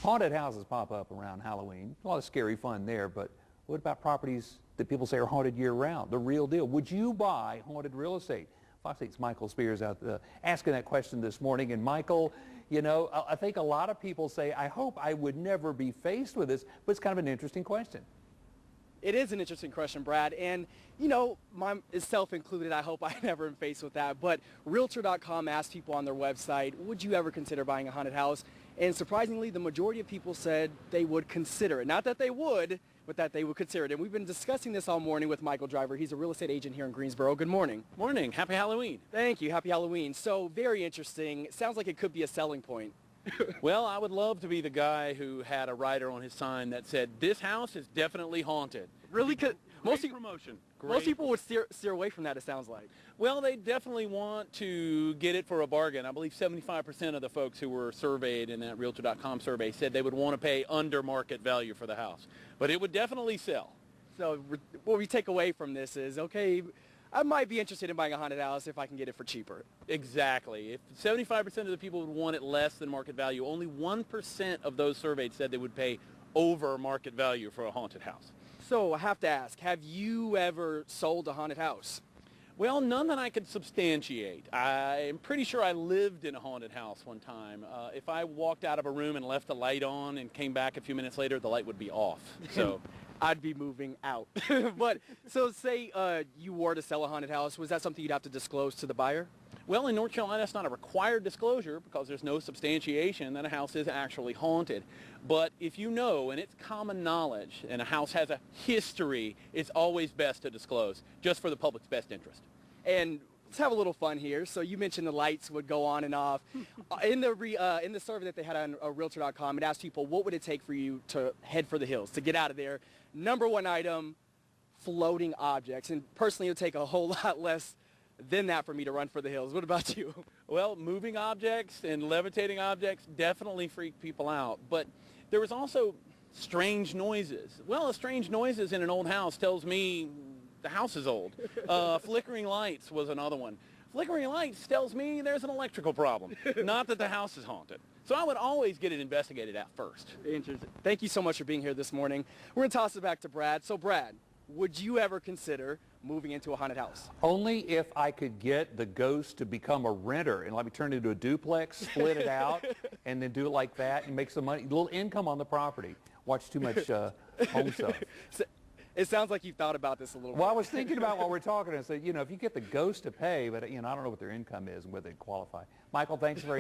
Haunted houses pop up around Halloween. A lot of scary fun there, but what about properties that people say are haunted year-round? The real deal. Would you buy haunted real estate? Fox 8's Michael Spears out asking that question this morning. And Michael, you know, I think a lot of people say, I hope I would never be faced with this, but it's kind of an interesting question. It is an interesting question, Brad, and you know, myself included, I hope I never am faced with that, but Realtor.com asked people on their website, would you ever consider buying a haunted house? And surprisingly, the majority of people said they would consider it. Not that they would, but that they would consider it. And we've been discussing this all morning with Michael Driver. He's a real estate agent here in Greensboro. Good morning. Morning. Happy Halloween. Thank you. Happy Halloween. So very interesting. Sounds like it could be a selling point. Well, I would love to be the guy who had a writer on his sign that said, this house is definitely haunted. Really? Most people would steer away from that, it sounds like. Well, they definitely want to get it for a bargain. I believe 75% of the folks who were surveyed in that Realtor.com survey said they would want to pay under market value for the house. But it would definitely sell. So what we take away from this is, okay, I might be interested in buying a haunted house if I can get it for cheaper. Exactly. If 75% of the people would want it less than market value, only 1% of those surveyed said they would pay over market value for a haunted house. So I have to ask, have you ever sold a haunted house? Well, none that I could substantiate. I'm pretty sure I lived in a haunted house one time. If I walked out of a room and left the light on and came back a few minutes later, the light would be off. So I'd be moving out. But so say you were to sell a haunted house, was that something you'd have to disclose to the buyer? Well, in North Carolina, it's not a required disclosure because there's no substantiation that a house is actually haunted. But if you know, and it's common knowledge, and a house has a history, it's always best to disclose, just for the public's best interest. And let's have a little fun here. So you mentioned the lights would go on and off. In the survey that they had on Realtor.com, it asked people, what would it take for you to head for the hills, to get out of there? Number one item, floating objects. And personally, it would take a whole lot less than that for me to run for the hills. What about you? Well, moving objects and levitating objects definitely freak people out. But there was also strange noises. Well, strange noises in an old house tells me the house is old. Flickering lights was another one. Flickering lights tells me there's an electrical problem, not that the house is haunted. So I would always get it investigated at first. Interesting. Thank you so much for being here this morning. We're going to toss it back to Brad. So Brad, would you ever consider moving into a haunted house? Only if I could get the ghost to become a renter and let me turn it into a duplex, split it out, and then do it like that and make some money, a little income on the property. Watch too much home stuff. It sounds like you've thought about this a little bit. Well, I was thinking about while we're talking and said, you know, if you get the ghost to pay, but, you know, I don't know what their income is and whether they qualify. Michael, thanks very much.